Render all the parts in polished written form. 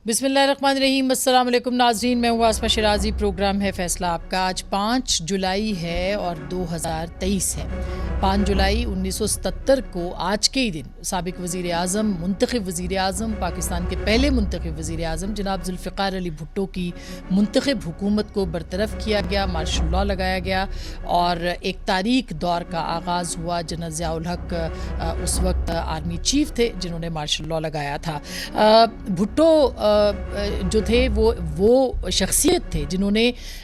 बिस्मिल्लाहिर्रहमानिर्रहीम। अस्सलाम वालेकुम नाज़रीन, मैं हूँ आसमा शिराजी। प्रोग्राम है फ़ैसला आपका। आज 5 जुलाई है और 2023 है। 5 जुलाई 1977 को आज के ही दिन साबिक़ वज़ीर आज़म, मुंतख़िब वज़ीर आज़म, पाकिस्तान के पहले मुंतख़िब वज़ीर आज़म जनाब ज़ुल्फ़िकार अली भुट्टो की मुंतख़िब हुकूमत को बरतरफ़ किया गया, मार्शल लॉ लगाया गया और एक तारीख दौर का आगाज़ हुआ। जनरल ज़ियाउल हक़ उस वक्त आर्मी चीफ़ थे जिन्होंने मार्शल लॉ लगाया था। भुट्टो जो थे वो शख्सियत थे जिन्होंने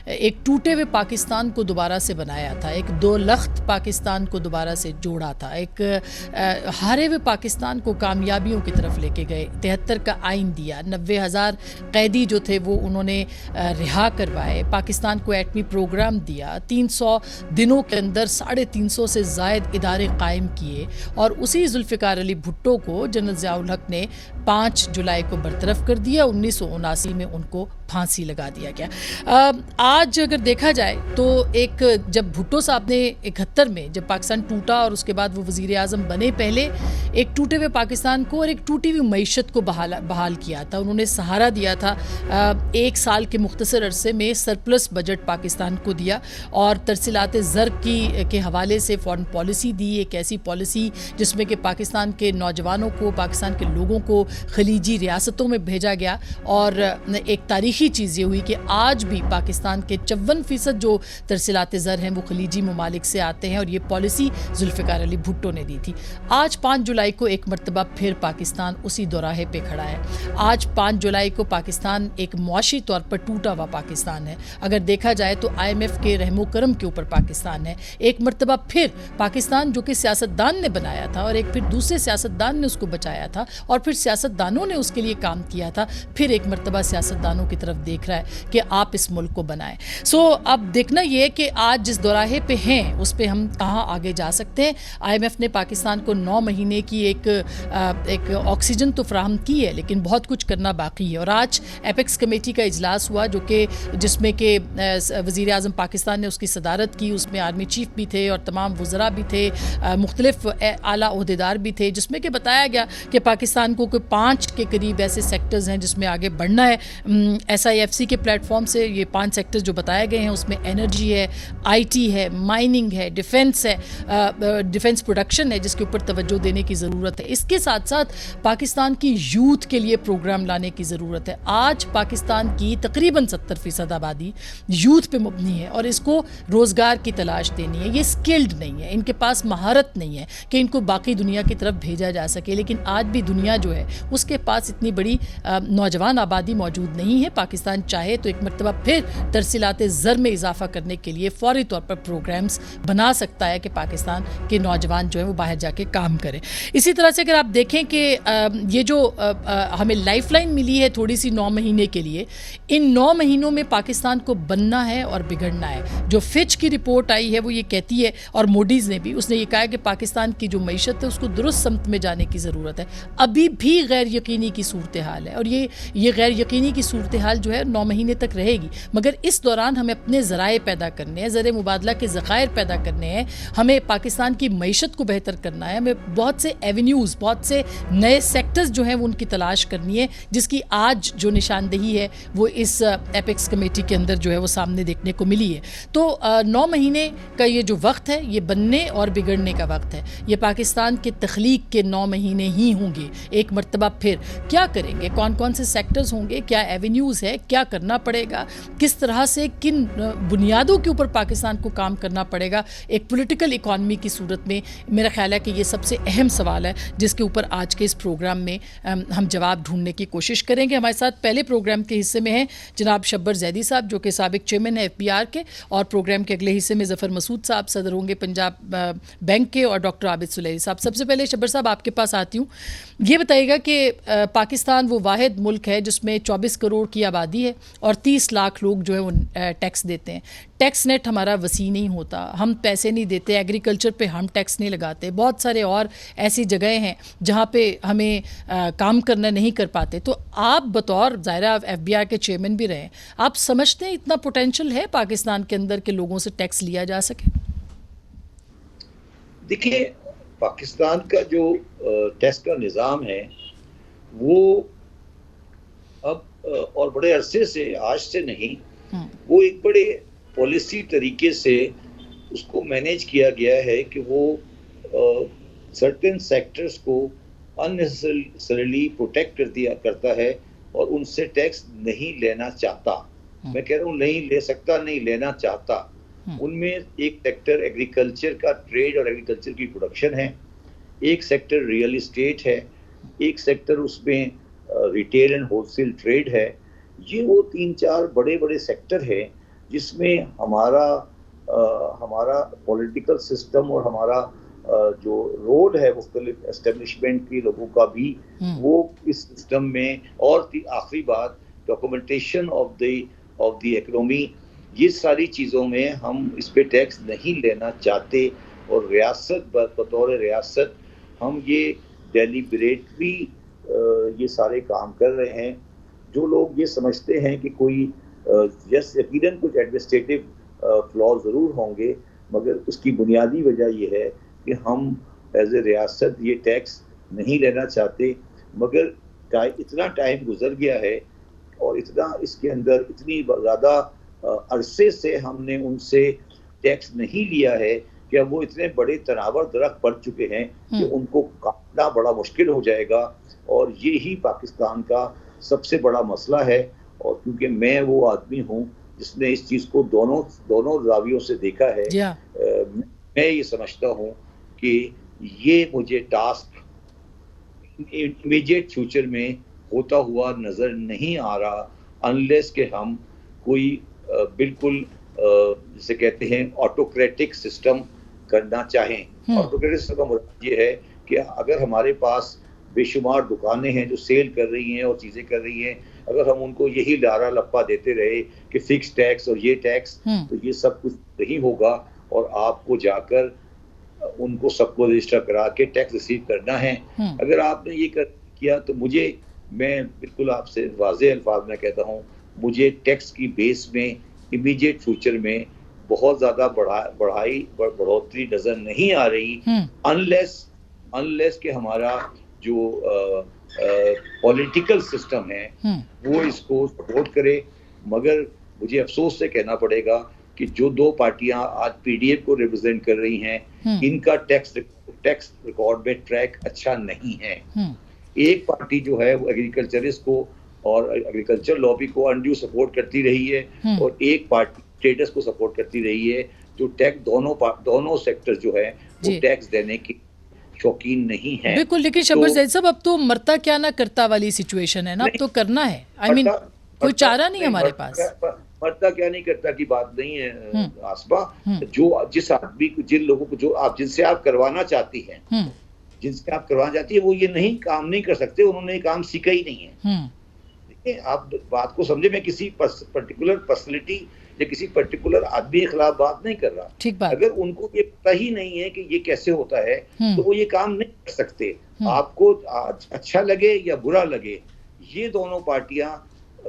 एक टूटे हुए पाकिस्तान को दोबारा से बनाया था, एक दो लख्त पाकिस्तान को दोबारा से जोड़ा था, एक हारे हुए पाकिस्तान को कामयाबियों की तरफ लेके गए। 73 का आइन दिया, 90,000 कैदी जो थे वो उन्होंने रिहा करवाए, पाकिस्तान को एटमी प्रोग्राम दिया, 300 दिनों के अंदर 350 से ज़ायद इदारे कायम किए और उसी ज़ुल्फ़िकार अली भुट्टो को जनरल ज़ियाउल हक़ ने 5 जुलाई को बरतरफ कर दिया। 1979 में उनको फांसी लगा दिया गया। आज अगर देखा जाए तो एक जब भुट्टो साहब ने 71 में जब पाकिस्तान टूटा और उसके बाद वो वज़ीर आज़म बने, पहले एक टूटे हुए पाकिस्तान को और एक टूटी हुई मईशत को बहाल किया था। उन्होंने सहारा दिया था। 1 साल के मुख्तसर अरसे में सरप्लस बजट पाकिस्तान को दिया और तरसीलात ज़र के हवाले से फ़ॉरेन पॉलिसी दी, एक ऐसी पॉलिसी जिसमें कि पाकिस्तान के नौजवानों को, पाकिस्तान के लोगों को खलीजी रियासतों में भेजा गया। और एक तारीख़ी चीज़ ये हुई कि आज भी पाकिस्तान के 54% जो तरसीलात ज़र हैं वो खलीजी ममालिक से आते हैं और ये पॉलिसी ज़ुल्फ़िकार अली भुट्टो ने दी थी। आज 5 जुलाई को एक मरतबा फिर पाकिस्तान उसी दोराहे पे खड़ा है। आज 5 जुलाई को पाकिस्तान एक मुआशी तौर पर टूटा हुआ पाकिस्तान है। अगर देखा जाए तो IMF के रहमो करम के ऊपर पाकिस्तान है। एक मरतबा फिर पाकिस्तान जो कि सियासतदान ने बनाया था और एक फिर दूसरे सियासतदान ने उसको बचाया था और फिर सियासतदानों ने उसके लिए काम किया था, फिर एक मरतबा सियासतदानों की तरफ देख रहा है कि आप इस मुल्क को बनाएं। अब देखना ये है कि आज जिस दोराहे पे हैं उस पे हम कहाँ आगे जा सकते हैं। IMF ने पाकिस्तान को 9 महीने की एक ऑक्सीजन तो फराहम की है, लेकिन बहुत कुछ करना बाकी है। और आज एपेक्स कमेटी का इजलास हुआ जिसमें कि वज़ीर आज़म पाकिस्तान ने उसकी सदारत की। उसमें आर्मी चीफ़ भी थे और तमाम वज़रा भी थे, मुख्तलिफ आला ओहदेदार भी थे, जिसमें कि बताया गया कि पाकिस्तान को कोई 5 के करीब ऐसे सेक्टर्स हैं जिसमें आगे बढ़ना है। SIFC के प्लेटफॉर्म से ये 5 सेक्टर्स जो बताए गए हैं उसमें एनर्जी है, IT है, माइनिंग है, डिफेंस है, डिफेंस प्रोडक्शन है जिसके ऊपर तवज्जो देने की ज़रूरत है। इसके साथ साथ पाकिस्तान की यूथ के लिए प्रोग्राम लाने की ज़रूरत है। आज पाकिस्तान की तकरीबन 70% आबादी यूथ पे मुबनी है और इसको रोज़गार की तलाश देनी है। ये स्किल्ड नहीं है, इनके पास महारत नहीं है कि इनको बाकी दुनिया की तरफ भेजा जा सके। लेकिन आज भी दुनिया जो है उसके पास इतनी बड़ी नौजवान आबादी मौजूद नहीं है। पाकिस्तान चाहे तो एक मरतबा फिर तरसीलात ज़र में इजाफा करने के लिए फौरी तौर पर प्रोग्राम्स बना सकता है कि पाकिस्तान के नौजवान जो है वो बाहर जाके काम करें। इसी तरह से अगर आप देखें कि ये जो हमें लाइफलाइन मिली है थोड़ी सी 9 महीने के लिए, इन 9 महीनों में पाकिस्तान को बनना है और बिगड़ना है। जो फिच की रिपोर्ट आई है वो ये कहती है, और मोडीज़ ने भी, उसने ये कहा कि पाकिस्तान की जो मईशत है उसको दुरुस्त समत में जाने की ज़रूरत है। अभी भी गैर यकीनी की सूरत हाल है और ये गैर यकीनी की सूरत हाल जो है 9 महीने तक रहेगी। मगर इस दौरान हमें अपने ज़राए पैदा करने हैं, ज़र मुबादला के ज़खायर पैदा करने हैं, हमें पाकिस्तान की मईशत को बेहतर करना है, हमें बहुत से एवेन्यूज़, बहुत से नए सेक्टर्स जो हैं वो उनकी तलाश करनी है, जिसकी आज जो निशानदेही है वो इस एपेक्स कमेटी के अंदर जो है वो सामने देखने को मिली है। तो 9 महीने का ये जो वक्त है ये बनने और बिगड़ने का वक्त है। ये पाकिस्तान के तख्लीक के 9 महीने ही होंगे। एक मरतबा फिर क्या करेंगे, कौन कौन से सेक्टर्स होंगे, क्या एवेन्यूज़ है, क्या करना पड़ेगा, किस तरह से किन बुनियादों के ऊपर पाकिस्तान को काम करना पड़ेगा एक पॉलिटिकल इकॉनमी की सूरत में, मेरा ख्याल है कि ये सबसे अहम सवाल है जिसके ऊपर आज के इस प्रोग्राम में हम जवाब ढूंढने की कोशिश करेंगे। हमारे साथ पहले प्रोग्राम के हिस्से में हैं जनाब शब्बर जैदी साहब जो कि साबिक चेयरमैन है FBR के, और प्रोग्राम के अगले हिस्से में ज़फ़र मसूद साहब सदर होंगे पंजाब बैंक के, और डॉक्टर आबिद सुलेही साहब। सबसे पहले शब्बर साहब आपके पास आती हूँ, ये बताइएगा कि पाकिस्तान वो वाहिद मुल्क है जिसमें 24 करोड़ की आबादी है और 30 लाख लोग जो है वो टैक्स देते हैं। टैक्स नेट हमारा वसी नहीं होता, हम पैसे नहीं देते, एग्रीकल्चर पे हम टैक्स नहीं लगाते, बहुत सारे और ऐसी जगहें हैं जहाँ पे हमें काम करना नहीं कर पाते। तो आप बतौर ज़ाहिरा FBR के चेयरमैन भी रहे, आप समझते हैं इतना पोटेंशियल है पाकिस्तान के अंदर कि लोगों से टैक्स लिया जा सके? देखिए, पाकिस्तान का जो टैक्स का निज़ाम है वो अब और बड़े अरसे से, आज से नहीं, हम्म, वो एक बड़े पॉलिसी तरीके से उसको मैनेज किया गया है कि वो सर्टेन सेक्टर्स को अननेसेसरीली प्रोटेक्ट करता है और उनसे टैक्स नहीं लेना चाहता। हम्म, मैं कह रहा हूँ नहीं ले सकता, नहीं लेना चाहता। हम्म, उनमें एक सेक्टर एग्रीकल्चर का ट्रेड और एग्रीकल्चर की प्रोडक्शन है, एक सेक्टर रियल एस्टेट है, एक सेक्टर उसमें रिटेल एंड होलसेल ट्रेड है। ये वो तीन चार बड़े बड़े सेक्टर हैं जिसमें हमारा पॉलिटिकल सिस्टम और हमारा जो रोल है मुख्तलिफ एस्टेब्लिशमेंट के लोगों का भी, हम्म, वो इस सिस्टम में। और आखिरी बात, डॉक्यूमेंटेशन ऑफ द इकोनॉमी, ये सारी चीज़ों में हम इस पे टैक्स नहीं लेना चाहते। और रियासत बतौर रियासत हम ये डेलिबरेटली ये सारे काम कर रहे हैं। जो लोग ये समझते हैं कि कोई यस, यकीनन कुछ एडमिनिस्ट्रेटिव फ्लॉ ज़रूर होंगे, मगर उसकी बुनियादी वजह ये है कि हम एज ए रियासत ये टैक्स नहीं लेना चाहते। मगर इतना टाइम गुजर गया है और इतना इसके अंदर इतनी ज़्यादा अरसे से हमने उनसे टैक्स नहीं लिया है कि अब वो इतने बड़े तनावर दरख्त बढ़ चुके हैं कि उनको काटना बड़ा मुश्किल हो जाएगा। और ये ही पाकिस्तान का सबसे बड़ा मसला है। और क्योंकि मैं वो आदमी हूँ जिसने इस चीज़ को दोनों जावियों से देखा है, जी हाँ, मैं ये समझता हूँ कि ये मुझे टास्क इमीडिएट फ्यूचर में होता हुआ नजर नहीं आ रहा, अनलेस के हम कोई बिल्कुल जिसे कहते हैं ऑटोक्रेटिक सिस्टम करना चाहें। ऑटोक्रेटिक सिस्टम का मतलब ये है कि अगर हमारे पास बेशुमार दुकानें हैं जो सेल कर रही हैं और चीज़ें कर रही हैं, अगर हम उनको यही लारा लप्पा देते रहे कि फिक्स टैक्स और ये टैक्स, तो ये सब कुछ नहीं होगा। और आपको जाकर उनको सबको रजिस्टर करा के टैक्स रिसीव करना है। अगर आपने ये किया तो मैं बिल्कुल आपसे वाज़े अल्फाज में कहता हूँ, मुझे टैक्स की बेस में इमीडिएट फ्यूचर में बहुत ज़्यादा बढ़ोतरी नज़र नहीं आ रही, अनलेस कि हमारा जो पॉलिटिकल सिस्टम है वो इसको सपोर्ट करे। मगर मुझे अफसोस से कहना पड़ेगा कि जो दो पार्टियां आज पीडीएफ को रिप्रेजेंट कर रही हैं, इनका टैक्स रिकॉर्ड में ट्रैक अच्छा नहीं है। एक पार्टी जो है वो एग्रीकल्चरिस्ट को और एग्रीकल्चर लॉबी को अनड्यू सपोर्ट करती रही है, और एक पार्टी ट्रेडर्स को सपोर्ट करती रही है जो टैक्स दोनों सेक्टर जो है वो टैक्स देने की शौकीन नहीं है। बिल्कुल, लेकिन शब्बर ज़ैद साहब, अब तो मरता क्या ना करता वाली सिचुएशन है ना, अब तो करना है। आई मीन कोई चारा नहीं हमारे पास। मरता क्या नहीं करता की बात नहीं है आसमा। जो जिस आदमी को, जिन लोगों को, जो आप जिनसे आप करवाना चाहती हैं, जिनसे आप करवाना चाहती है, वो ये नहीं काम नहीं कर सकते, उन्होंने ये काम सीखा ही नहीं है। देखिए, आप बात को समझे, मैं किसी पर्टिकुलर पर्सनैलिटी या किसी पर्टिकुलर आदमी के खिलाफ बात नहीं कर रहा। ठीक बात। अगर उनको ये पता ही नहीं है कि ये कैसे होता है, तो वो ये काम नहीं कर सकते। आपको अच्छा लगे या बुरा लगे, ये दोनों पार्टियां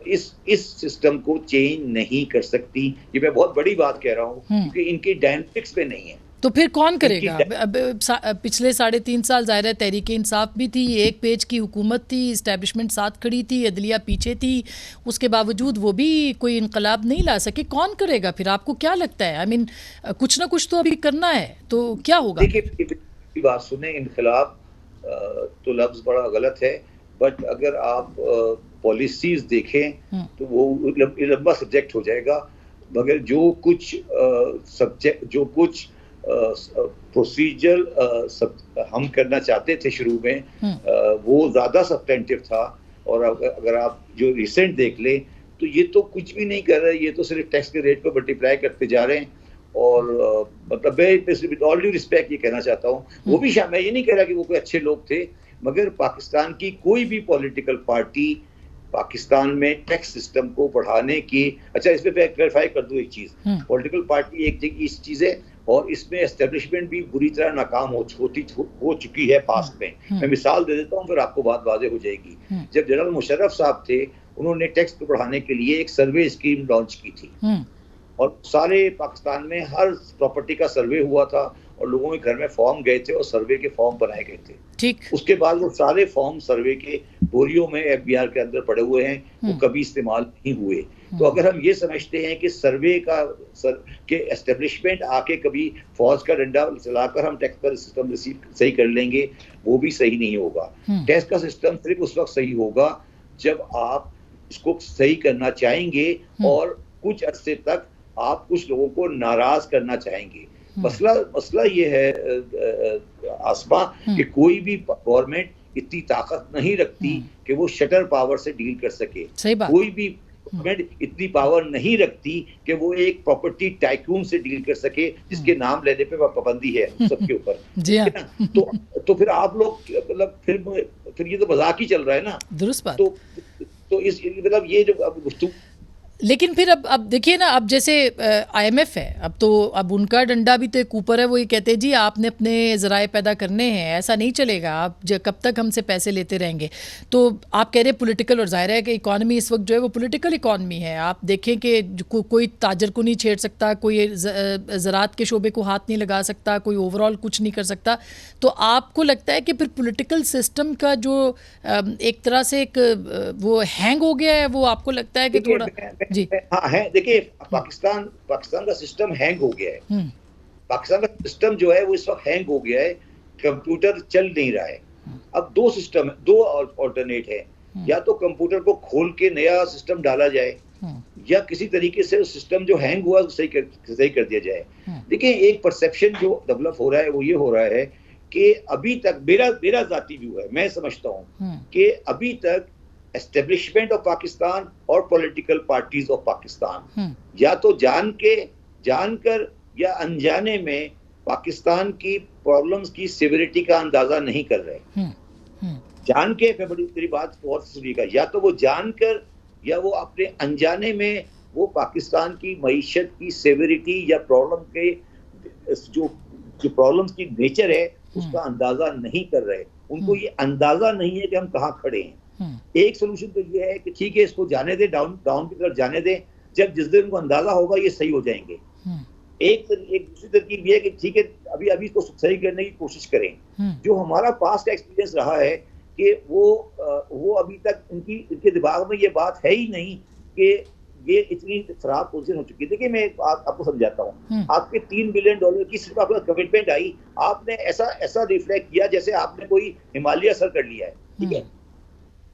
इस सिस्टम को चेंज नहीं कर सकती। ये मैं बहुत बड़ी बात कह रहा हूँ, क्योंकि इनकी डायनेमिक्स में नहीं है। तो फिर कौन करेगा? अब पिछले 3.5 साल ज़ाहिर है तहरीक इंसाफ भी थी, एक पेज की हुकूमत थी, इस्टेब्लिशमेंट साथ खड़ी थी, अदलिया पीछे थी, उसके बावजूद वो भी कोई इनकलाब नहीं ला सके। कौन करेगा फिर? आपको क्या लगता है? आई मीन कुछ ना कुछ तो अभी करना है, तो क्या होगा? देखिए, बात सुने, इनकलाब तो लफ्ज बड़ा गलत है, बट अगर आप पॉलिसीज देखें तो वो लंबा सब्जेक्ट हो जाएगा। मगर जो कुछ प्रोसीजर हम करना चाहते थे शुरू में, वो ज्यादा सब्सटेंटिव था। और अगर आप जो रिसेंट देख लें तो ये तो कुछ भी नहीं कर रहे, ये तो सिर्फ टैक्स के रेट को मल्टीप्लाई करते जा रहे हैं। और मतलब मैं ऑल ड्यू रिस्पेक्ट ये कहना चाहता हूँ, वो भी मैं ये नहीं कह रहा कि वो कोई अच्छे लोग थे, मगर पाकिस्तान की कोई भी पॉलिटिकल पार्टी पाकिस्तान में टैक्स सिस्टम को बढ़ाने की, अच्छा इसमें मैं क्लैरिफाई कर दूं एक चीज, पॉलिटिकल पार्टी एक चीज है और इसमें एस्टेब्लिशमेंट भी बुरी तरह नाकाम हो चुकी है पास्ट में। मैं मिसाल दे देता हूँ, फिर आपको बात वाज़ेह हो जाएगी। जब जनरल मुशर्रफ साहब थे, उन्होंने टैक्स को बढ़ाने के लिए एक सर्वे स्कीम लॉन्च की थी, और सारे पाकिस्तान में हर प्रॉपर्टी का सर्वे हुआ था, और लोगों के घर में फॉर्म गए थे और सर्वे के फॉर्म बनाए गए थे। ठीक। उसके बाद वो सारे फॉर्म सर्वे के बोरियों में FBR के अंदर पड़े हुए हैं, वो कभी इस्तेमाल नहीं हुए। तो अगर हम ये समझते हैं कि सर्वे के एस्टेब्लिशमेंट आके कभी फौज का डंडा चलाकर हम टैक्स का सिस्टम सही कर लेंगे, वो भी सही नहीं होगा। टैक्स का सिस्टम सिर्फ उस वक्त सही होगा जब आप इसको सही करना चाहेंगे और कुछ अरसे तक आप कुछ लोगों को नाराज करना चाहेंगे। मसला ये है आसमा कि कोई भी गवर्नमेंट इतनी ताकत नहीं रखती कि वो शटर पावर से डील कर सके। कोई भी गवर्नमेंट इतनी पावर नहीं रखती कि वो एक प्रॉपर्टी टाइकून से डील कर सके जिसके नाम लेने पे पाबंदी है सबके ऊपर। तो फिर आप लोग मतलब फिर ये तो मजाक ही चल रहा है ना। दुरुस्त बात। तो इस मतलब ये जो अब लेकिन फिर अब देखिए ना, अब जैसे IMF है, अब उनका डंडा भी तो एक ऊपर है। वो ये कहते हैं जी आपने अपने ज़राए पैदा करने हैं, ऐसा नहीं चलेगा, आप कब तक हमसे पैसे लेते रहेंगे। तो आप कह रहे हैं पॉलिटिकल, और जाहिर है कि इकॉनमी इस वक्त जो है वो पॉलिटिकल इकॉनमी है। आप देखें कि कोई ताजर को नहीं छेड़ सकता, कोई ज़रात के शोबे को हाथ नहीं लगा सकता, कोई ओवरऑल कुछ नहीं कर सकता। तो आपको लगता है कि फिर पॉलिटिकल सिस्टम का जो एक तरह से एक वो हैंग हो गया है, वो आपको लगता है कि थोड़ा जी? हाँ है। देखिए पाकिस्तान का सिस्टम हैंग हो गया है। पाकिस्तान का सिस्टम जो है वो इस वक्त हैंग हो गया है, कंप्यूटर चल नहीं रहा है। अब दो सिस्टम है, दो ऑल्टरनेट है, या तो कंप्यूटर को खोल के नया सिस्टम डाला जाए या किसी तरीके से उस सिस्टम जो हैंग हुआ सही कर दिया जाए। देखिए एक परसेप्शन जो डेवलप हो रहा है वो ये हो रहा है कि अभी तक मेरा जाती व्यू है, मैं समझता हूँ कि अभी तक एस्टेब्लिशमेंट ऑफ पाकिस्तान और पॉलिटिकल पार्टीज ऑफ पाकिस्तान या तो जानकर या अनजाने में पाकिस्तान की प्रॉब्लम्स की सिविरिटी का अंदाजा नहीं कर रहे। जान के, मेरी बात और सुनिएगा, या तो वो जानकर या वो अपने अनजाने में वो पाकिस्तान की मईशत की सिविरिटी या प्रॉब्लम के जो प्रॉब्लम्स की नेचर है उसका अंदाजा नहीं कर रहे। उनको ये अंदाजा नहीं है कि हम कहाँ खड़े हैं। एक सोल्यूशन तो ये है कि ठीक है इसको जाने दे, डाउन की तरफ जाने दे, जब जिस दिन उनको अंदाजा होगा ये सही हो जाएंगे। एक दूसरी तरकीब ये है कि ठीक है अभी इसको सही करने की कोशिश करें। जो हमारा पास्ट एक्सपीरियंस रहा है कि वो अभी तक इनके दिमाग में ये बात है ही नहीं कि ये इतनी खराब पोजीशन हो चुकी है। देखिए मैं आपको समझाता हूँ। आपके $3 बिलियन की सिर्फ आपका कमिटमेंट आई, आपने ऐसा रिफ्लेक्ट किया जैसे आपने कोई हिमालय सर कर लिया है। ठीक है,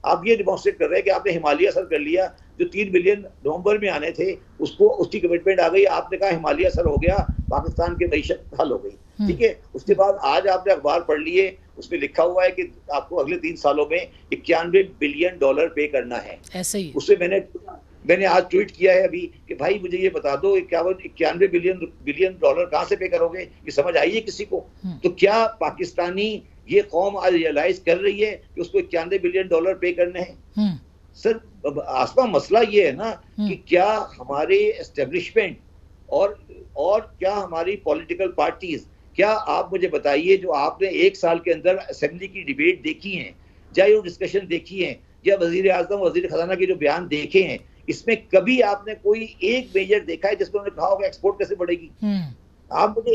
आप ये डिमॉन्स्ट्रेट कर रहे हैं कि आपने हिमालय सर कर लिया। जो 3 बिलियन नवंबर में आने थे उसकी कमिटमेंट आ गई, आपने कहा हिमालय सर हो गया, पाकिस्तान की मईशत हल हो गई। ठीक है, उसके बाद आज आपने अखबार पढ़ लिए, उसमें लिखा हुआ है कि आपको अगले 3 सालों में $91 बिलियन पे करना है। ऐसे ही उससे मैंने आज ट्वीट किया है अभी कि भाई मुझे ये बता दो 91 बिलियन कहाँ से पे करोगे, ये समझ आई है किसी को? तो क्या पाकिस्तानी ये कौम आज रियलाइज कर रही है कि उसको $91 बिलियन पे करने हैं? सर आसमा मसला ये है ना कि क्या हमारे एस्टेब्लिशमेंट और क्या हमारी पॉलिटिकल पार्टीज, क्या आप मुझे बताइए जो आपने 1 साल के अंदर असेंबली की डिबेट देखी है, चाहे वो डिस्कशन देखी है, या वजीर आजम वजीर खजाना के जो बयान देखे हैं, इसमें कभी आपने कोई एक मेजर देखा है जिसमें उन्होंने कहा होगा एक्सपोर्ट कैसे बढ़ेगी? आप मुझे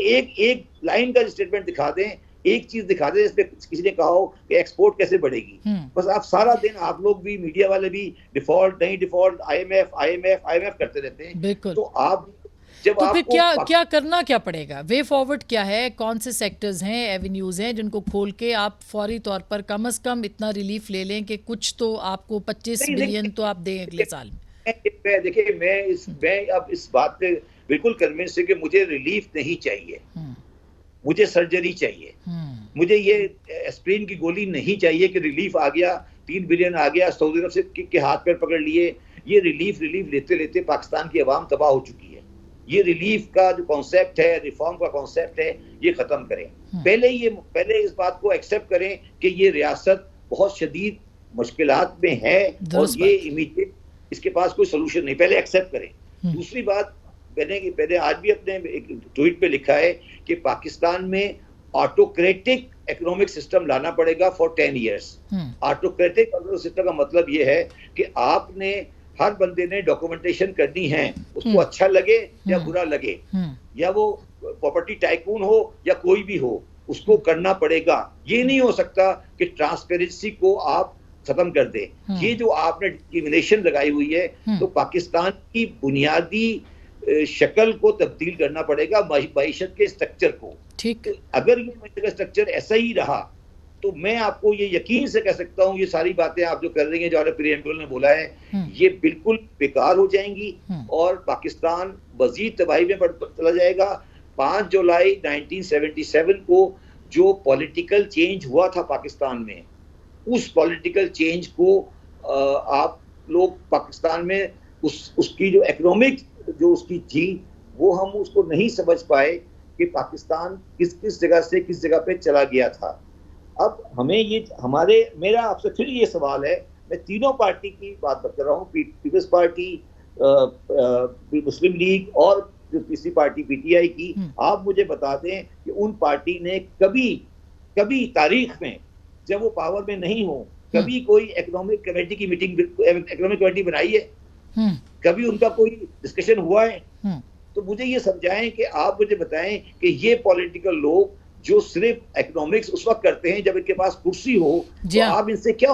एक लाइन का स्टेटमेंट दिखा दें, एक चीज दिखा दें जिसमें किसी ने कहा हो कि एक्सपोर्ट कैसे बढ़ेगी। बस आप सारा दिन, आप लोग भी, मीडिया वाले भी, डिफॉल्ट नहीं डिफॉल्ट, IMF करते रहते हैं। तो आप तो फिर क्या करना क्या पड़ेगा? वे फॉरवर्ड क्या है? कौन से सेक्टर्स हैं, एवेन्यूज हैं जिनको खोल के आप फौरी तौर पर कम से कम इतना रिलीफ ले लें कि कुछ तो आपको 25 बिलियन तो आप दें अगले साल में? देखिए मैं अब इस बात पे बिल्कुल कन्विंस है कि मुझे रिलीफ नहीं चाहिए, मुझे सर्जरी चाहिए। मुझे ये एस्प्रिन की गोली नहीं चाहिए कि रिलीफ आ गया, 3 बिलियन आ गया, सऊदी अरब से के हाथ पैर पकड़ लिए। ये रिलीफ लेते लेते पाकिस्तान की आवाम तबाह हो चुकी है। ये रिलीफ का जो कॉन्सेप्ट है, रिफॉर्म का कॉन्सेप्ट है, ये खत्म करें। पहले इस बात को एक्सेप्ट करें कि ये रियासत बहुत शदीद मुश्किलात में है और ये इमीडिएट इसके पास कोई सोल्यूशन नहीं, पहले एक्सेप्ट करें। दूसरी बात, मैंने आज भी अपने एक ट्वीट पे लिखा है कि पाकिस्तान में ऑटोक्रेटिक इकोनॉमिक सिस्टम लाना पड़ेगा फॉर 10 ईयर्स। ऑटोक्रेटिक सिस्टम का मतलब ये है कि आपने, हर बंदे ने डॉक्यूमेंटेशन करनी है, उसको अच्छा लगे या बुरा लगे, या वो प्रॉपर्टी टाइकून हो या कोई भी हो, उसको करना पड़ेगा। ये नहीं हो सकता कि ट्रांसपेरेंसी को आप खत्म कर दें। ये जो आपने डिस्क्रिमिनेशन लगाई हुई है, तो पाकिस्तान की बुनियादी शक्ल को तब्दील करना पड़ेगा, मईशत के स्ट्रक्चर को। ठीक, अगर ये मईशत का स्ट्रक्चर ऐसा ही रहा तो मैं आपको ये यकीन से कह सकता हूँ, ये सारी बातें आप जो कर रही हैं, जो आपने प्रीएम्बल ने बोला है, ये बिल्कुल बेकार हो जाएंगी और पाकिस्तान मजीद तबाही में चला जाएगा। 5 जुलाई 1977 को जो पॉलिटिकल चेंज हुआ था पाकिस्तान में, उस पॉलिटिकल चेंज को आप लोग पाकिस्तान में उसकी जो इकोनॉमिक जो उसकी थी, वो हम उसको नहीं समझ पाए कि पाकिस्तान किस किस जगह से किस जगह पे चला गया था। अब हमें ये मेरा आपसे फिर ये सवाल है, मैं तीनों पार्टी की बात कर रहा हूँ, पीपल्स पार्टी, मुस्लिम लीग और जो तीसरी पार्टी पीटीआई की, आप मुझे बता दें कि उन पार्टी ने कभी तारीख में, जब वो पावर में नहीं हो, कभी कोई इकोनॉमिक कमेटी की मीटिंग, इकोनॉमिक कमेटी बनाई है? कभी उनका कोई डिस्कशन हुआ है? तो मुझे ये समझाएं कि आप मुझे बताएं कि ये पॉलिटिकल लोग जो सिर्फ इकोनॉमिक्स उस वक्त करते हैं जब इनके पास कुर्सी हो, तो आप इनसे क्या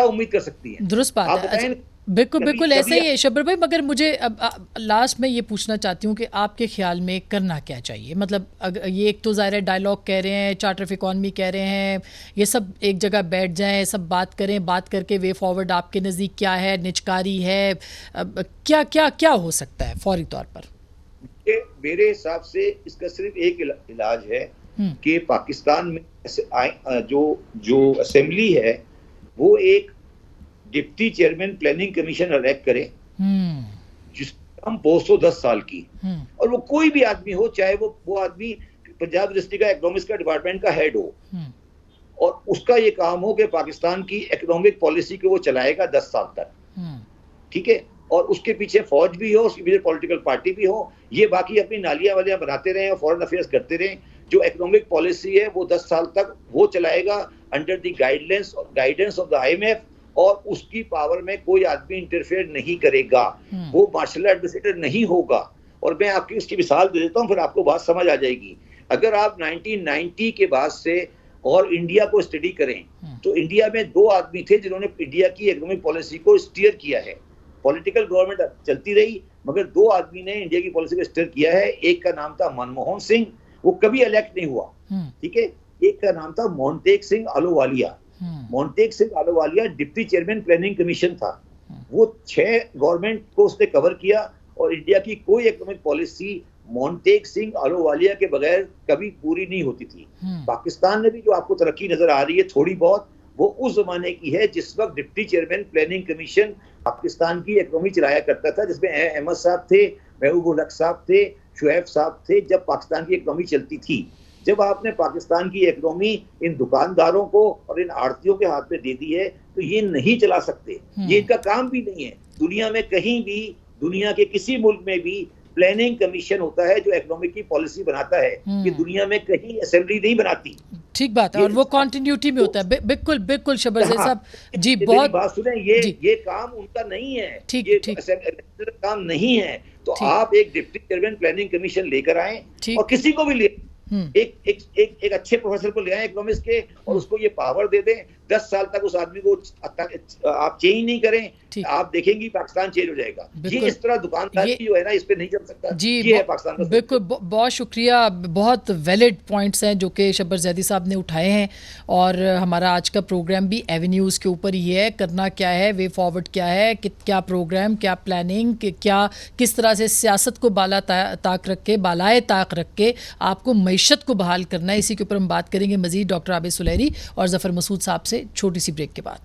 उम्मीद कर सकती हैं? दुरुस्त बात है। बिल्कुल ऐसा ही है शब्बर भाई, मगर मुझे अब लास्ट में ये पूछना चाहती हूँ कि आपके ख्याल में करना क्या चाहिए? मतलब ये एक तो ज़ाहिर है डायलॉग कह रहे हैं, चार्टर ऑफ इकॉनमी कह रहे हैं, ये सब एक जगह बैठ जाएं, सब बात करें, बात करके वे फॉरवर्ड आपके नज़दीक क्या है, निचकारी है, क्या क्या क्या हो सकता है फौरी तौर पर? मेरे हिसाब से इसका सिर्फ एक इलाज है कि पाकिस्तान में जो असेंबली है वो एक deputy chairman planning commission elect करे, जिसका हम 210 साल की, और वो कोई भी आदमी हो, चाहे वो आदमी पंजाब यूनिवर्सिटी का इकोनॉमिक्स का डिपार्टमेंट का हेड हो, और उसका ये काम हो कि पाकिस्तान की इकोनॉमिक पॉलिसी को वो चलाएगा 10 साल तक, ठीक है, और उसके पीछे फौज भी हो, उसके पीछे पॉलिटिकल पार्टी भी हो, ये बाकी अपनी नालियां वालियां बनाते रहे और फॉरेन अफेयर्स करते रहे। जो इकोनॉमिक पॉलिसी है वो 10 साल तक वो चलाएगा under the guidance of the IMF, और उसकी पावर में कोई आदमी इंटरफेयर नहीं करेगा, वो मार्शल एडमिनिस्ट्रेटर नहीं होगा। और मैं आपकी इसकी मिसाल दे देता हूँ, फिर आपको बात समझ आ जाएगी। अगर आप 1990 के बाद से और इंडिया को स्टडी करें, तो इंडिया में 2 आदमी थे जिन्होंने इंडिया की इकोनॉमिक पॉलिसी को स्टीयर किया है। पॉलिटिकल गवर्नमेंट चलती रही, मगर 2 आदमी ने इंडिया की पॉलिसी को स्टीयर किया है। एक का नाम था मनमोहन सिंह, वो कभी इलेक्ट नहीं हुआ, ठीक है। एक का नाम था Montek Singh Ahluwalia. Montek Singh Ahluwalia deputy chairman planning commission था। वो 6 गवर्नमेंट को उसने कवर किया, और इंडिया की कोई इकोनॉमिक पॉलिसी मोंटेक सिंह आलूवालिया के बगैर कभी पूरी नहीं होती थी। पाकिस्तान में भी जो आपको तरक्की नजर आ रही है थोड़ी बहुत, वो उस जमाने की है जिस वक्त deputy chairman planning commission Pakistan की इकोनॉमी चलाया करता था, जिसमें अहमद साहब थे, महबूब हक साहब थे, शुएब साहब थे, जब पाकिस्तान की इकोनॉमी चलती थी। जब आपने पाकिस्तान की इकोनॉमी इन दुकानदारों को और इन आड़तियों के हाथ में दे दी है, तो ये नहीं चला सकते, ये इनका काम भी नहीं है। दुनिया में कहीं भी, दुनिया के किसी मुल्क में भी प्लानिंग कमीशन होता है जो इकोनॉमिक की पॉलिसी बनाता है, कि दुनिया में कहीं असेंबली नहीं बनाती। ठीक बात है, और वो कंटिन्यूटी में होता है। बिल्कुल शहबाज साहब जी, बहुत बात सुने, ये काम उनका नहीं है, ये काम नहीं है। तो आप एक डिप्टी चेयरमैन प्लानिंग कमीशन लेकर आए, और किसी को भी ले, एक अच्छे प्रोफेसर को ले आए इकोनॉमिक्स के, और उसको ये पावर दे दें, 10 साल तक उस आदमी को आप चेंज नहीं करें, आप देखेंगे पाकिस्तान चेंज हो जाएगा। ये इस तरह दुकानदारी जो है ना, इस पे नहीं चल सकता जी। ये है पाकिस्तान का। बिल्कुल, बहुत शुक्रिया, बहुत वैलिड पॉइंट्स हैं जो कि शब्बर जैदी साहब ने उठाए हैं, और हमारा आज का प्रोग्राम भी एवेन्यूज़ के ऊपर ही है। करना क्या है, वे फॉरवर्ड क्या है, क्या प्रोग्राम, क्या प्लानिंग, क्या किस तरह से सियासत को बालाए ताक रख के आपको मईशत को बहाल करना है। इसी के ऊपर हम बात करेंगे मजीद डॉक्टर आबिद सुलैरी और ज़फ़र मसूद साहब से छोटी सी ब्रेक के बाद।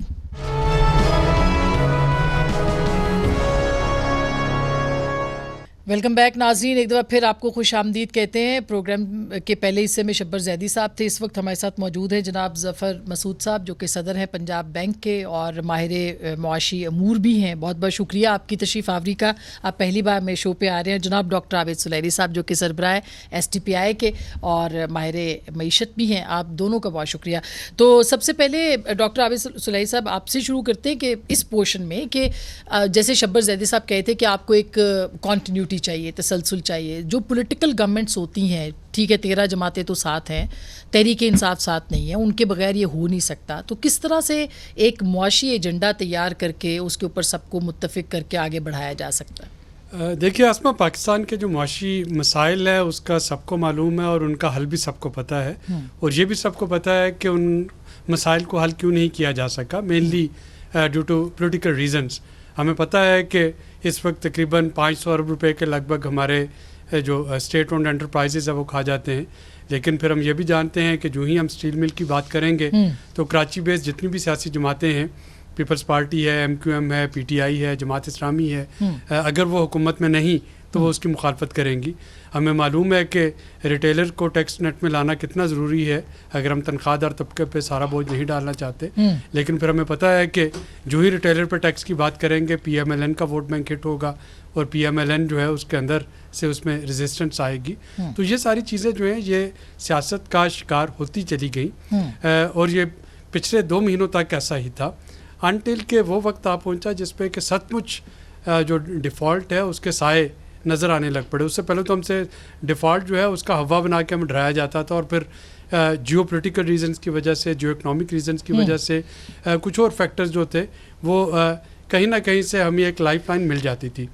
वेलकम बैक नाज़रीन, एक दफ़ा फिर आपको खुश आमदीद कहते हैं। प्रोग्राम के पहले हिस्से में शब्बर जैदी साहब थे, इस वक्त हमारे साथ मौजूद है जनाब ज़फ़र मसूद साहब, जो कि सदर हैं पंजाब बैंक के और माहिर मुआशी अमूर भी हैं। बहुत बहुत शुक्रिया आपकी तशरीफ़ आवरी का, आप पहली बार मेरे शो पे आ रहे हैं। जनाब डॉक्टर आबिद सुलैरी साहब, जो कि सरबराह STPI के और माहिर मईशत भी हैं, आप दोनों का बहुत शुक्रिया। तो सबसे पहले डॉक्टर आबिद सुलैरी साहब, आपसे शुरू करते हैं कि इस पोर्शन में कि जैसे शब्बर जैदी साहब कहते हैं कि आपको एक कॉन्टीन्यूटी स्टेबिलिटी चाहिए, तसलसल चाहिए। जो पॉलिटिकल गवर्नमेंट्स होती हैं, ठीक है 13 जमातें तो साथ हैं, तहरीक इंसाफ साथ नहीं है, उनके बगैर ये हो नहीं सकता। तो किस तरह से एक मुआशी एजेंडा तैयार करके उसके ऊपर सबको मुत्तफिक करके आगे बढ़ाया जा सकता है? देखिए आसमा, पाकिस्तान के जो मुआशी मसाइल है उसका सबको मालूम है और उनका हल भी सबको पता है, और ये भी सबको पता है कि उन मसाइल को हल क्यों नहीं किया जा सका, mainly due to political reasons. हमें पता है कि इस वक्त तकरीबन 500 अरब रुपए के लगभग हमारे जो स्टेट ओन्ड एंटरप्राइजेज है वो खा जाते हैं, लेकिन फिर हम ये भी जानते हैं कि जो ही हम स्टील मिल की बात करेंगे तो कराची बेस्ड जितनी भी सियासी जमातें हैं, पीपल्स पार्टी है, MQM है, PTI है, जमात इस्लामी है, अगर वो हुकूमत में नहीं तो वो उसकी मुखालफत करेंगी। हमें मालूम है कि रिटेलर को टैक्स नेट में लाना कितना ज़रूरी है अगर हम तनख्वाहदार तबके पे सारा बोझ नहीं डालना चाहते, लेकिन फिर हमें पता है कि जो ही रिटेलर पर टैक्स की बात करेंगे PMLN का वोट बैंक हिट होगा और PMLN जो है उसके अंदर से उसमें रेजिस्टेंस आएगी। तो ये सारी चीज़ें जो हैं ये सियासत का शिकार होती चली गई, और ये पिछले 2 महीनों तक ऐसा ही था, अनटिल के वो वक्त आ पहुंचा जिस पे कि सचमुच जो डिफ़ॉल्ट है उसके साए नज़र आने लग पड़े। उससे पहले तो हमसे डिफ़ॉल्ट जो है उसका हवा बना के हमें डराया जाता था, और फिर जियो पोलिटिकल रीजंस की वजह से, जियो इकनॉमिक रीजंस की वजह से, कुछ और फैक्टर्स जो थे वो कहीं ना कहीं से हमें एक लाइफ लाइन मिल जाती थी।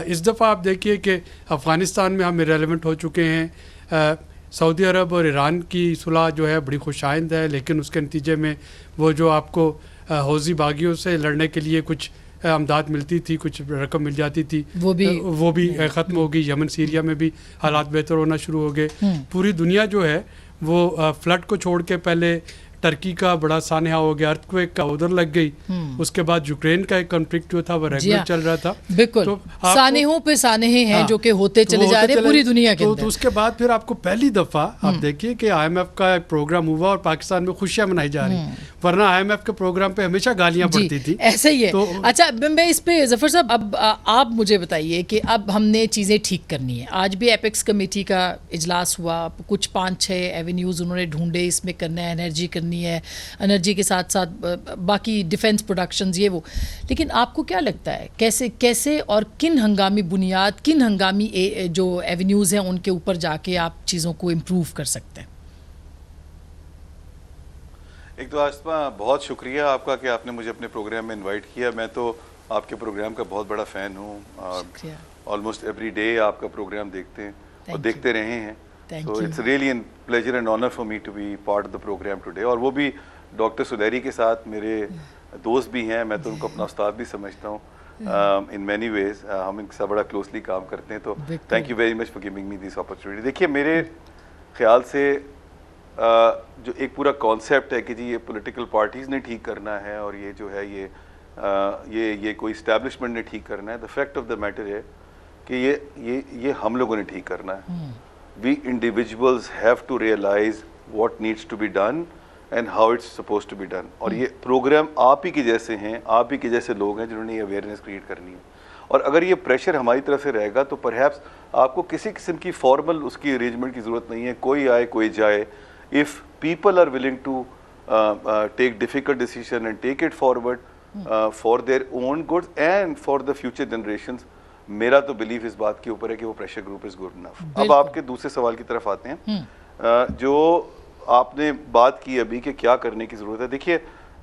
इस दफ़ा आप देखिए कि अफ़गानिस्तान में हम इरेलेवेंट हो चुके हैं। सऊदी अरब और ईरान की सुलह जो है बड़ी खुशाइंद है, लेकिन उसके नतीजे में वो जो आपको हौजी बागियों से लड़ने के लिए कुछ अमदाद मिलती थी, कुछ रकम मिल जाती थी, वो भी ख़त्म हो गई। यमन सीरिया में भी हालात बेहतर होना शुरू हो गए। पूरी दुनिया जो है वो फ्लड को छोड़ के पहले टर्की का बड़ा सानहा हो गया, अर्थक्वेक का उधर लग गई, उसके बाद यूक्रेन का एक कॉन्फ्लिक्ट जो था वो रेगुलर चल रहा था। बिल्कुल, तो सानहों पे सानहे हैं जो कि होते चले जा रहे हैं पूरी दुनिया के अंदर। तो उसके बाद फिर आपको पहली दफ़ा आप देखिए कि IMF का एक प्रोग्राम हुआ और पाकिस्तान में खुशियां मनाई जा रही, वरना IMF के प्रोग्राम पे हमेशा गालियां पड़ती थी। ऐसे ही है। तो अच्छा, मैं इस पे जफर साहब अब आप मुझे बताइए कि अब हमने चीज़ें ठीक करनी है। आज भी एपेक्स कमेटी का इजलास हुआ, कुछ 5-6 एवेन्यूज़ उन्होंने ढूंढे, इसमें करना है, एनर्जी करनी है, एनर्जी के साथ साथ बाकी डिफेंस प्रोडक्शंस ये वो। लेकिन आपको क्या लगता है कैसे और किन हंगामी बुनियाद, किन हंगामी जो एवेन्यूज़ हैं उनके ऊपर जाके आप चीज़ों को इम्प्रूव कर सकते हैं? एक तो आसमा बहुत शुक्रिया आपका कि आपने मुझे अपने प्रोग्राम में इनवाइट किया। मैं तो आपके प्रोग्राम का बहुत बड़ा फ़ैन हूँ, ऑलमोस्ट एवरी डे आपका प्रोग्राम देखते हैं और देखते रहे हैं। So it's really a pleasure and honor for me to be part of the program today। और वो भी डॉक्टर सुदैरी के साथ मेरे दोस्त भी हैं, मैं तो उनको अपना उस्ताद भी समझता हूँ इन मैनी वेज। हम इनके साथ बड़ा क्लोजली काम करते हैं, तो thank you very much for giving me this opportunity. देखिए मेरे ख्याल से जो एक पूरा कॉन्सेप्ट है कि जी ये पॉलिटिकल पार्टीज़ ने ठीक करना है और ये जो है ये कोई इस्टेब्लिशमेंट ने ठीक करना है, the fact of the matter है कि ये हम लोगों ने ठीक करना है। We individuals have to realize what needs to be done and how it's supposed to be done। और ये प्रोग्राम आप ही के जैसे हैं, आप ही के जैसे लोग हैं जिन्होंने ये अवेयरनेस क्रिएट करनी है। और अगर ये प्रेशर हमारी तरफ से रहेगा तो परहैप्स आपको किसी किस्म की फॉर्मल उसकी अरेंजमेंट की ज़रूरत नहीं है, कोई आए कोई जाए। If people are willing to take difficult decision and take it forward for their own goods and for the future generations, मेरा तो बिलीफ इस बात के ऊपर है कि वो pressure group is good enough. अब आपके दूसरे सवाल की तरफ आते हैं, जो आपने बात की अभी कि क्या करने की ज़रूरत है। देखिए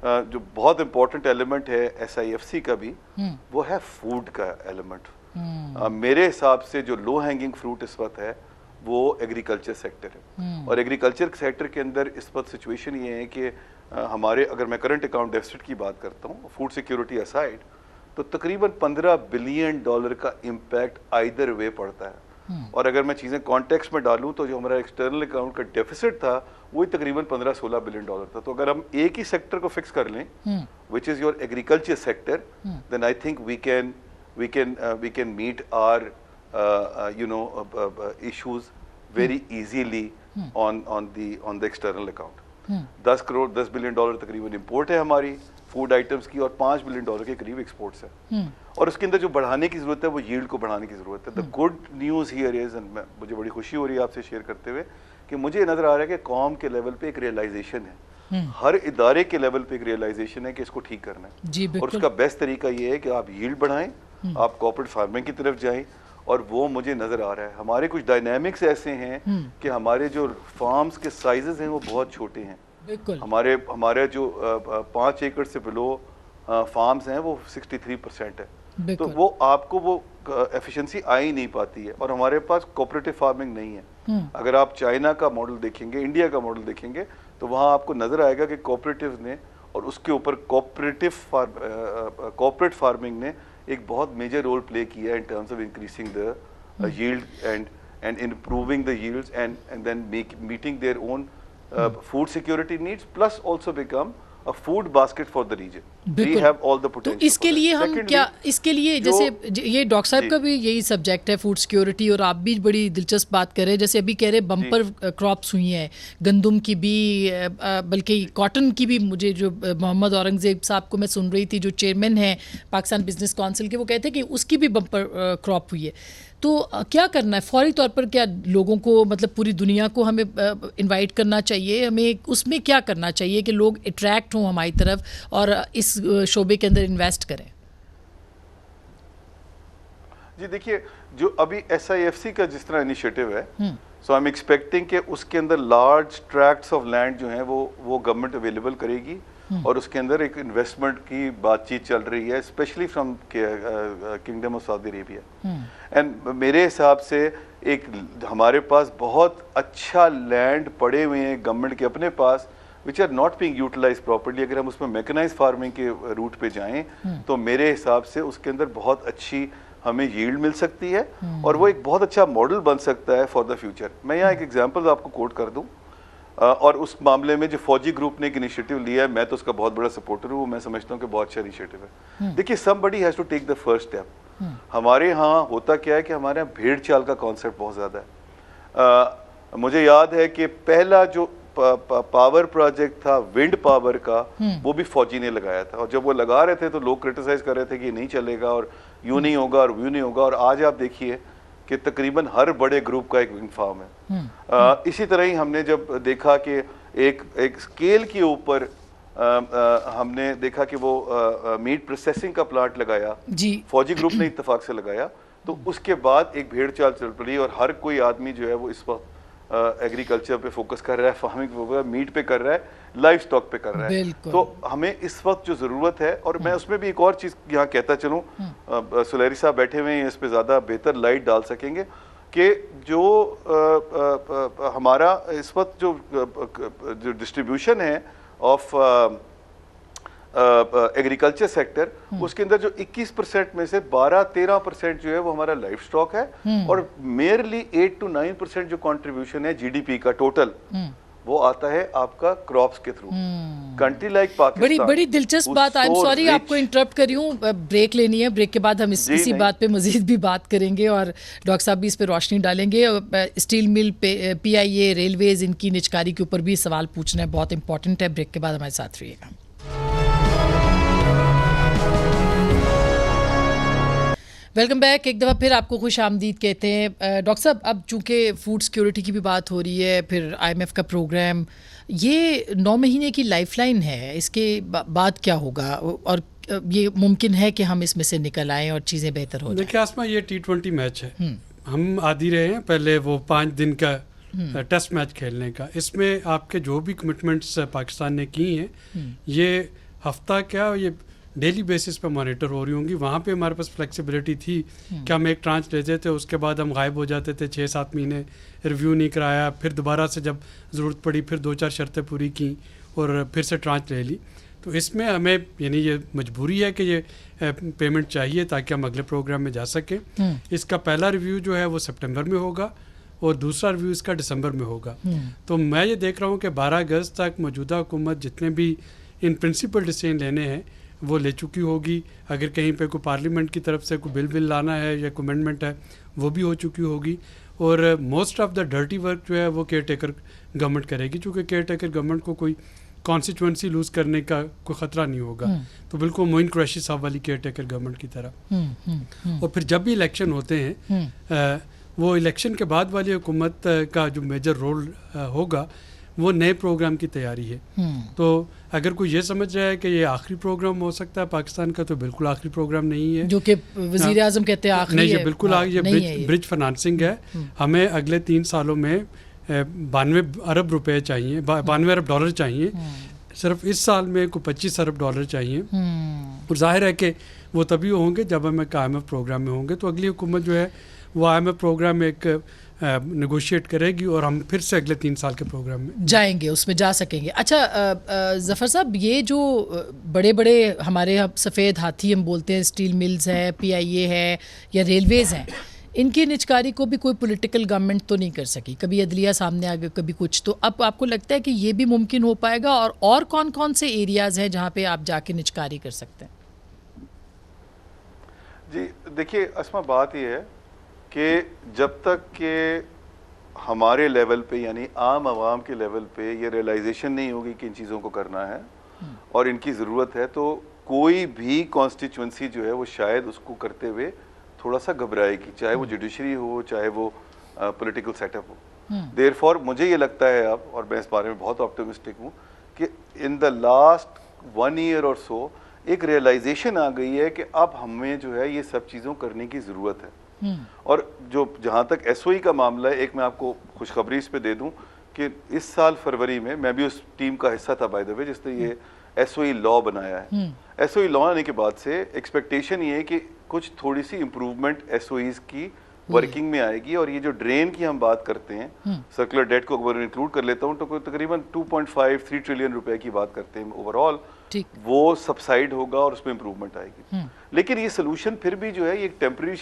जो बहुत इंपॉर्टेंट एलिमेंट है SIFC का भी, वो है फूड का एलिमेंट। मेरे हिसाब से जो लो हैंगिंग फ्रूट इस वक्त है वो एग्रीकल्चर सेक्टर है, और एग्रीकल्चर सेक्टर के अंदर इस वक्त सिचुएशन ये है कि हमारे, अगर मैं करंट अकाउंट डेफिसिट की बात करता हूँ, फूड सिक्योरिटी असाइड, तो तकरीबन $15 बिलियन का इम्पैक्ट आइदर वे पड़ता है। और अगर मैं चीज़ें कॉन्टेक्स्ट में डालूं तो जो हमारा एक्सटर्नल अकाउंट का डेफिसिट था वही तकरीबन 15-16 बिलियन डॉलर था। तो अगर हम एक ही सेक्टर को फिक्स कर लें, which is your agriculture sector, then I think we can meet our issues very easily on the external account। 10 billion dollar तकरीबन इंपोर्ट है हमारी फूड आइटम्स की, और $5 बिलियन के करीब एक्सपोर्ट्स है। और उसके अंदर जो बढ़ाने की जरूरत है वो यील्ड को बढ़ाने की जरूरत है। The good news here is, and मुझे बड़ी खुशी हो रही है आपसे शेयर करते हुए कि मुझे नजर आ रहा है कि कौम के लेवल पे एक रियलाइजेशन है, हर इदारे के लेवल पे एक रियलाइजेशन है कि इसको ठीक करना है। और उसका बेस्ट तरीका ये है कि आप यील्ड बढ़ाएं, आप कॉर्पोरेट फार्मिंग की तरफ जाएं, और वो मुझे नज़र आ रहा है। हमारे कुछ डायनामिक्स ऐसे हैं कि हमारे जो फार्म्स के साइजेस हैं वो बहुत छोटे हैं। बिल्कुल। हमारे जो 5 एकड़ से बिलो फार्म्स हैं वो 63% है, तो वो आपको वो एफिशिएंसी आ ही नहीं पाती है। और हमारे पास कोऑपरेटिव फार्मिंग नहीं है। अगर आप चाइना का मॉडल देखेंगे, इंडिया का मॉडल देखेंगे, तो वहाँ आपको नज़र आएगा कि कोऑपरेटिव ने और उसके ऊपर कोऑपरेट फार्मिंग ने एक बहुत मेजर रोल प्ले किया in terms of increasing the yield and improving the yields and then meeting their own food security needs, plus also become a food basket for the region. We have all the potential. तो इसके लिए हम क्या, इसके लिए जैसे ये doctor साहब का भी यही सब्जेक्ट है, फूड सिक्योरिटी, और आप भी बड़ी दिलचस्प बात कर रहे हैं। जैसे अभी कह रहे बम्पर क्रॉप्स हुई हैं, गंदम की भी, बल्कि कॉटन की भी। मुझे जो मोहम्मद औरंगजेब साहब को मैं सुन रही थी, जो चेयरमैन हैं पाकिस्तान बिजनेस काउंसिल के, वो कहते हैं कि उसकी भी बम्पर क्रॉप हुई है। तो क्या करना है फौरी तौर पर? क्या लोगों को, मतलब पूरी दुनिया को हमें इनवाइट करना चाहिए? हमें उसमें क्या करना चाहिए कि लोग अट्रैक्ट हों हमारी तरफ और इस शोबे के अंदर इन्वेस्ट करें? जी देखिए, जो अभी SIFC का जिस तरह इनिशिएटिव है, सो आई एम एक्सपेक्टिंग कि उसके अंदर लार्ज ट्रैक्ट्स ऑफ लैंड जो हैं वो गवर्नमेंट अवेलेबल करेगी, और उसके अंदर एक इन्वेस्टमेंट की बातचीत चल रही है, specially from kingdom of Saudi Arabia. And मेरे हिसाब से एक हमारे पास बहुत अच्छा लैंड पड़े हुए हैं गवर्नमेंट के अपने पास, which are not being utilised properly. अगर हम उसमें मैकेनाइज्ड फार्मिंग के रूट पे जाएं, तो मेरे हिसाब से उसके अंदर बहुत अच्छी हमें यील्ड मिल सकती है, और वो एक बहुत अच्छा मॉडल बन सकता है फॉर द फ्यूचर। मैं यहाँ एक एग्जांपल आपको कोट कर दूं, और उस मामले में जो फौजी ग्रुप ने एक इनिशिएटिव लिया है, मैं तो उसका बहुत बड़ा सपोर्टर हूँ। मैं समझता हूँ कि बहुत अच्छा इनिशिएटिव है। देखिए, somebody has to take the first step. हमारे यहाँ होता क्या है कि हमारे यहाँ भेड़ चाल का कॉन्सेप्ट बहुत ज़्यादा है। मुझे याद है कि पहला जो पावर प्रोजेक्ट था विंड पावर का, वो भी फौजी ने लगाया था, और जब वो लगा रहे थे तो लोग क्रिटिसाइज कर रहे थे कि ये नहीं चलेगा और यूँ नहीं होगा और यूँ नहीं होगा। और आज आप देखिए कि तकरीबन हर बड़े ग्रुप का एक विंड फार्म है। इसी तरह ही हमने जब देखा कि एक स्केल के ऊपर हमने देखा कि वो मीट प्रोसेसिंग का प्लांट लगाया, फौजी ग्रुप ने इत्तेफाक से लगाया, तो उसके बाद एक भेड़ चाल चल पड़ी, और हर कोई आदमी जो है वो इस वक्त एग्रीकल्चर पे फोकस कर रहा है, फार्मिंग पे, मीट पे कर रहा है, लाइफ स्टॉक पे कर रहा है। तो हमें इस वक्त जो ज़रूरत है, और मैं उसमें भी एक और चीज़ यहाँ कहता चलूँ, सुलेरी साहब बैठे हुए हैं, इस पे ज़्यादा बेहतर लाइट डाल सकेंगे, कि जो हमारा इस वक्त जो डिस्ट्रीब्यूशन है ऑफ एग्रीकल्चर सेक्टर, उसके अंदर जो 21% में से 12-13% जो है वो हमारा लाइफ स्टॉक है, और मेयरली 8 to 9% जो कंट्रीब्यूशन है GDP का टोटल, वो आता है आपका क्रॉप्स के थ्रू। कंट्री लाइक पाकिस्तान, बड़ी दिलचस्प बात। आई एम सॉरी आपको इंटरप्ट कर रही हूँ, ब्रेक लेनी है, ब्रेक के बाद हम इसी बात पे मजीद भी बात करेंगे, और डॉक्टर साहब भी इस पे रोशनी डालेंगे। स्टील मिल, PIA, रेलवेज, इनकी निजकारी के ऊपर भी सवाल पूछना है, बहुत इंपॉर्टेंट है। ब्रेक के बाद हमारे साथ रहिएगा। Welcome back. एक दफ़ा फिर आपको खुश आमदीद कहते हैं। डॉक्टर साहब, अब चूँकि फूड सिक्योरिटी की भी बात हो रही है, फिर IMF का प्रोग्राम, ये 9 महीने की लाइफलाइन है, इसके बाद क्या होगा, और ये मुमकिन है कि हम इसमें से निकल आएँ और चीज़ें बेहतर हो जाएं? देखिए आसमा, ये T20 मैच है, हम आदी रहे हैं पहले वो 5 दिन का टेस्ट मैच खेलने का। इसमें आपके जो भी कमिटमेंट्स पाकिस्तान ने की हैं, ये हफ्ता क्या, ये डेली बेसिस पे मॉनिटर हो रही होंगी। वहाँ पे हमारे पास फ्लेक्सिबिलिटी थी कि हम एक ट्रांच लेते थे, उसके बाद हम गायब हो जाते थे, 6-7 महीने रिव्यू नहीं कराया, फिर दोबारा से जब ज़रूरत पड़ी फिर 2-4 शर्तें पूरी की और फिर से ट्रांच ले ली। तो इसमें हमें यानी ये मजबूरी है कि ये पेमेंट चाहिए ताकि हम अगले प्रोग्राम में जा सकें। इसका पहला रिव्यू जो है वो सितंबर में होगा और दूसरा रिव्यू इसका दिसंबर में होगा। तो मैं ये देख रहा हूँ कि 12 अगस्त तक मौजूदा हुकूमत जितने भी इन प्रिंसिपल डिसीजन लेने हैं वो ले चुकी होगी। अगर कहीं पे कोई पार्लियामेंट की तरफ से कोई बिल लाना है या कोई अमेंडमेंट है वो भी हो चुकी होगी, और most of the dirty work जो है वो केयर टेकर गवर्नमेंट करेगी, चूँकि केयर टेकर गवर्नमेंट को कोई कॉन्स्टिट्यूंसी लूज़ करने का कोई ख़तरा नहीं होगा। तो बिल्कुल मोइन कुरैशी साहब वाली केयर टेकर गवर्नमेंट की तरह। और फिर जब भी इलेक्शन होते हैं वो इलेक्शन के बाद वाली हुकूमत का जो मेजर रोल होगा वो नए प्रोग्राम की तैयारी है। तो अगर कोई ये समझ रहा है कि ये आखिरी प्रोग्राम हो सकता है पाकिस्तान का, तो बिल्कुल आखिरी प्रोग्राम नहीं है, जो कि वज़ीर आज़म कहते हैं आखिरी नहीं, ये बिल्कुल ये ब्रिज फाइनेंसिंग है। हमें अगले 3 सालों में 92 अरब रुपए चाहिए, 92 अरब डॉलर चाहिए। सिर्फ इस साल में को 25 अरब डॉलर चाहिए। और जाहिर है कि वो तभी होंगे जब हम IMF प्रोग्राम में होंगे। तो अगली हुकूमत जो है वो IMF प्रोग्राम में एक नेगोशिएट करेगी और हम फिर से अगले 3 साल के प्रोग्राम में जाएंगे, उसमें जा सकेंगे। अच्छा ज़फ़र साहब, ये जो बड़े बड़े हमारे अब सफ़ेद हाथी हम बोलते हैं, स्टील मिल्स है, PIA है या रेलवेज़ हैं, इनकी निजकारी को भी कोई पॉलिटिकल गवर्नमेंट तो नहीं कर सकी, कभी अदलिया सामने आ गया, कभी कुछ। तो अब आपको लगता है कि ये भी मुमकिन हो पाएगा? और कौन कौन से एरियाज़ हैं जहाँ पे आप जाके निजकारी कर सकते हैं? जी देखिए अस्मा, बात ये है कि जब तक के हमारे लेवल पे यानी आम आवाम के लेवल पे ये रियलाइजेशन नहीं होगी कि इन चीज़ों को करना है और इनकी ज़रूरत है, तो कोई भी कॉन्स्टिट्यूंसी जो है वो शायद उसको करते हुए थोड़ा सा घबराएगी, चाहे वो जुडिशरी हो, चाहे वो पॉलिटिकल सेटअप हो। देयरफॉर मुझे ये लगता है अब, और मैं इस बारे में बहुत ऑप्टिमिस्टिक हूँ, कि इन द लास्ट 1 ईयर और सो एक रियलाइजेशन आ गई है कि अब हमें जो है ये सब चीज़ों करने की ज़रूरत है। और जो जहाँ तक SOE का मामला है, एक मैं आपको खुशखबरी इस पे दे दूँ कि इस साल फरवरी में मैं भी उस टीम का हिस्सा था बाय द वे जिसने ये SOE लॉ बनाया है। SOE लॉ आने के बाद से एक्सपेक्टेशन ये है कि कुछ थोड़ी सी इम्प्रूवमेंट SOEs की वर्किंग में आएगी। और ये जो ड्रेन की हम बात करते हैं, सर्कुलर डेट को अगर इंक्लूड कर लेता हूँ तो तकरीबन 2.5-3 ट्रिलियन रुपए की बात करते हैं ओवरऑल, वो सबसाइड होगा और उसमें इम्प्रूवमेंट आएगी। लेकिन ये सोल्यूशन फिर भी जो है ये एक टेम्पररी